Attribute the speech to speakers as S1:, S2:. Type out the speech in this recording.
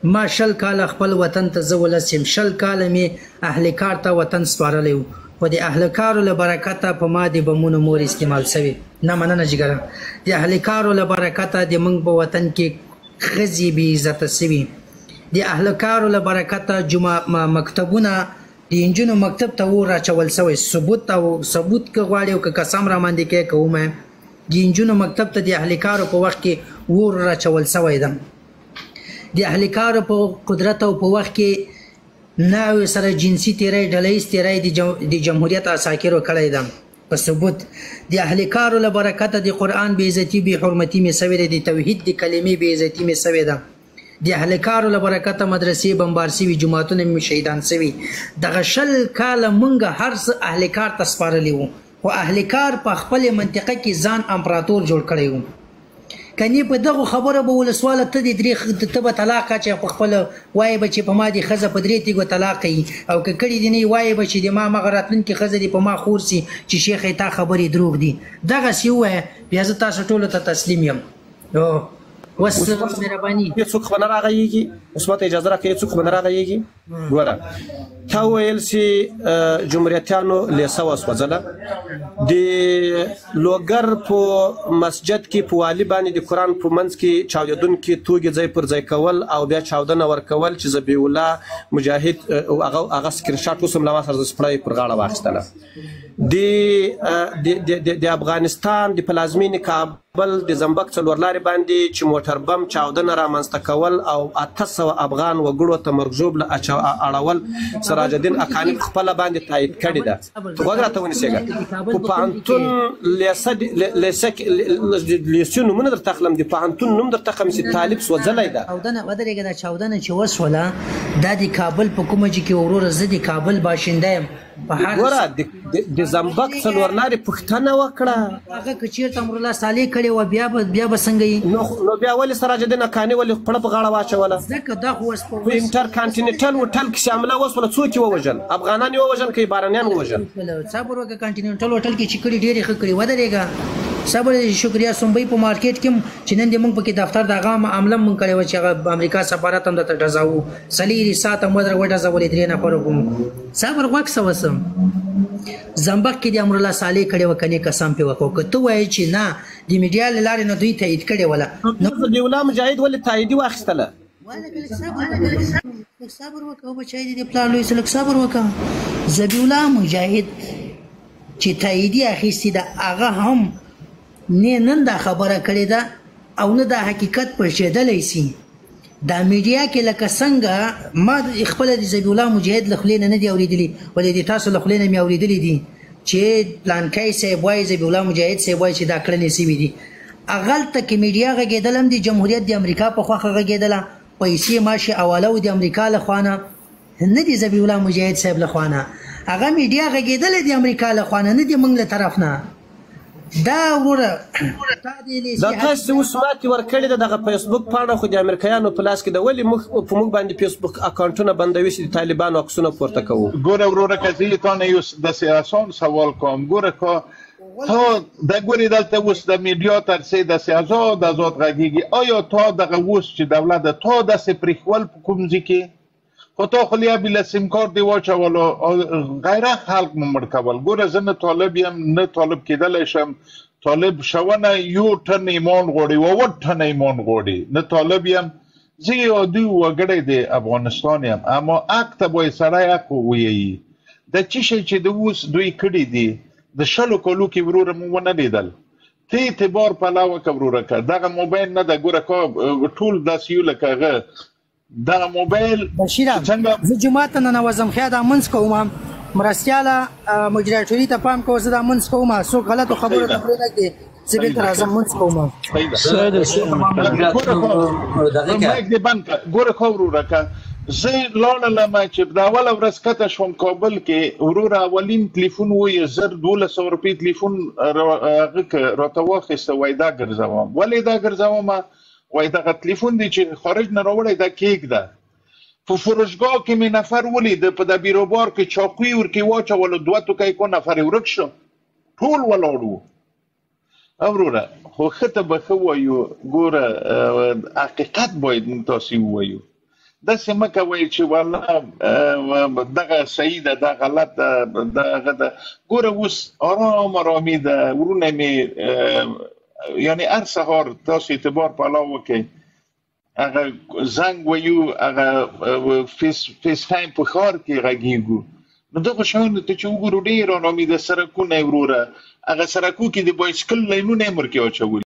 S1: ما 20 کاله خپل وطن ته زه ولس یم، 20 کاله مې اهل کار ته وطن سپارلی و، خو د اهل کارو له برکته په ما د بمونو مور استعمال شوې. نه مننه جګره، د اهل کارو له برکته د موږ په وطن کې ښځې بې عزته شوي. د اهل کارو له برکته مکتبونه د انجونو مکتب ته اور اچول شوی. ثبوت که غواړي او که قسم را باندې کوي که ومایم، د انجونو مکتب ته د اهل کارو په وخت کې اور اچول شوی ده. د اهل کارو په قدرت او په وخت کې ناوې سره جنسي تیری ډلهیز تیری د جمهوریت عساکرو کړی ده. په ثبوت د اهل کارو له برکته د قرآن بې عزتي بې حرمتي مې شوې ده، د توحید د کلمې بې عزتي مې شوې ده. د اهل کارو له برکته مدرسې بمبار شوي، جوماتونه مې شهیدان شوي. دغه 20 کاله موږ هر څه اهل کار ته سپارلی وو، خو اهل کار په خپلې منطقه کې ځان امپراتور جوړ کړی وو. کنی په دغه خبره به ولسواله ته د درې ته به طلاق چې په خپله وایې به چې په ما د ښځه په 3 تیږو طلاق کوي، او که کړي دي نه وایې به چې د ما مغه راتلونکې ښځه دې په ما خور سي چې شیخې تا خبرې دروغ دي. دغسې ووایه، بیا زه تاسو ټولو ته تسلیم یم. اوس مهرباني
S2: هېڅوک خو به نه راغږېږي. اوس ماته اجازه راکړه، هېڅوک خو به نه راغږېږي. ګوره تا وویل چې جمهوریتیانو لیسه وسوځله، د لوګر په مسجد کې په والي باندې د قرآن په منځ کې چاودېدونکي توکي ځای پر ځای کول او بیا چاودنه ورکول چې ذبیح الله مجاهد هغه سکرین شاټ اوس هم له ما سره د سپړۍ پر غاړه واخیستله. د افغانستان د پلازمینې کابل د زمبک څلور لارې باندې چې موټر بم چاودنه رامنځته کول او 800 افغان وګړو ته مرګ ژوبله اړول سراج الدین اقانی په خپله باندې تایید کړې ده. غوږ راته ونیسېږه، په پوهنتون لیسې نومونه درته اخلم، د پوهنتون نوم درته اخلم چې طالب سوځلی ده.
S1: ودرېږه، دا چاودنه چې وسوله دا د کابل په کومه چې کې وروره زه د کابل باشنده یم.
S2: ګوره د زمبک څلور لارې پوښتنه وکړه،
S1: هغه که چېرته امرالله صالح کړې وه بیا به څنګه یي؟
S2: نو بیا ولې سراج الدین اقاني ولې خپله په غاړه واچوله؟
S1: ځکه دا خو اوس
S2: په انټر کانټیننټل هوټل کې چې حمله وسوله څوک یې ووژل؟ افغانان یې ووژل که بهرنیان ووژل؟
S1: صبر وکړه، کانټیننټل هوټل کې چې کړي ډېرې ښه کړي. ودرېږه، صبر شکریا. سنبۍ په مارکیټ کې چې نن دې موږ پکې دفتر د هغه عمله موږ کړې وه چې هغه امریکا سفارت هم درته ډزاوو، 4 ساعته مو در وډزولې 3 نفرو کوم. صبر غوږ څه وسم زمبق کې د امرالله صالح کړې وه، کنې قسم پې وکړو. که ته وایې چې نه د میډیا له لارې نه دوی تایید کړې وله،
S2: نو ذبیح الله مجاهد ولې تاییدي واخیستله؟
S1: صبر وکړه بچی دې د پلار لوی څه، لږ صبر وکړه. ذبیح الله مجاهد چې تاییدي اخیستې ده، هغه هم نه نن دا خبره کړې ده او نه دا حقیقت پرشېدلی سي. دا میډیا کې لکه څنګه ما خپله د ذبیح الله مجاهد له خولې نه نه دي اورېدلي، ولې د تاسو له خولې نه مې اورېدلي دي چې پلانکی صاحب وایي، ذبیح الله مجاهد صاحب وایي چې دا کړنې سوي دي. هغلته کې میډیا غږېدل هم د جمهوریت د امریکا په خوښه غږېدله، پیسې ماشي حواله و د امریکا له خوا نه، نه د ذبیح الله مجاهد صاحب له خوا نه. هغه میډیا غږېدله د امریکا له خوا نه، نه د موږ له طرف نه. دا وروره
S2: دا تاسو اوس ماتې ورکړې ده دغه فیسبوک پاڼه خو د امریکایانو په لاس کې ده، ولې موږ په موږ باندې فیسبوک اکاونټونه بندوي چې د طالبانو عکسونه پورته کوو؟
S3: ګوره وروره که زه تا نه یو داسې اسان سوال کوم، ګوره که تا د ګورې دلته اوس د میډیا ترڅې داسې ازاد غږېږي، آیا تا دغه اوس چې دولت ده تا داسې پرېښول په کوم ځای کې؟ خو تا خو بیا بله سیم کارت دې واچولو، غیره خلق مو مړ کول. ګوره زه نه طالب یم، نه طالب کېدلی شم. طالب شونه 1 ټن ایمان غواړي، 1 ټن ایمان غواړي. نه طالب یم، زه یو عادي وګړی د افغانستان یم، اما حق ته باید سړی حق ووایي. دا څه شی چې د اوس دوی کړي دي د 20 کالو کې وروره مو ونه لیدل. ته اعتبار پلوه که وروره که دغه موبایل نه ده، ګوره که ټول داسې یو لکه هغه دغه موبایل
S1: بشیره. زه جومات ته ننوځم، خیا دا منځ کوم، مرستیاله مجراتوري ته پام کوه، زه دا منځ کوم، څوک غلطو خبرو ته پرېږدي، زه بېرته راځم منځ کوم.
S3: ګوره که وروره که زه لاړلم چې د اوله ورځ کته شوم کابل کې، وروره اولین تلیفون وایي 1200 روپۍ تلیفون هغه راته واخیسته، وایي دا ګرځوم. ولې دا ګرځوم؟ وایي دغه تلیفون دی چې خارج نه راوړی دا کېږده. په فروشګاه کې مې نفر ولید په د بیروبار کې چاقوی ورکې واچولو، 2 توکۍ کو نفر یې ورک شو، ټول ولاړ وو. وروره خو ښه ته به ښه وایو، ګوره حقیقت باید تاسې ووایو. داسې مه کوئ چې والله دغه صحیح ده دا غلط ده دغه ده. ګوره اوس ارامي ده ورونه مې یعنې هر سهار تاسو اعتبار پلاو وکئ هغه زنګ ویو هغه فیس ټایم په ښار کې غږیږو نو دغه شیانو ته چې وګورو ډېر ارامي ده. سړکونه یې وروره هغه سړکو کې د بایسکل لینونه یې ورکې اچولي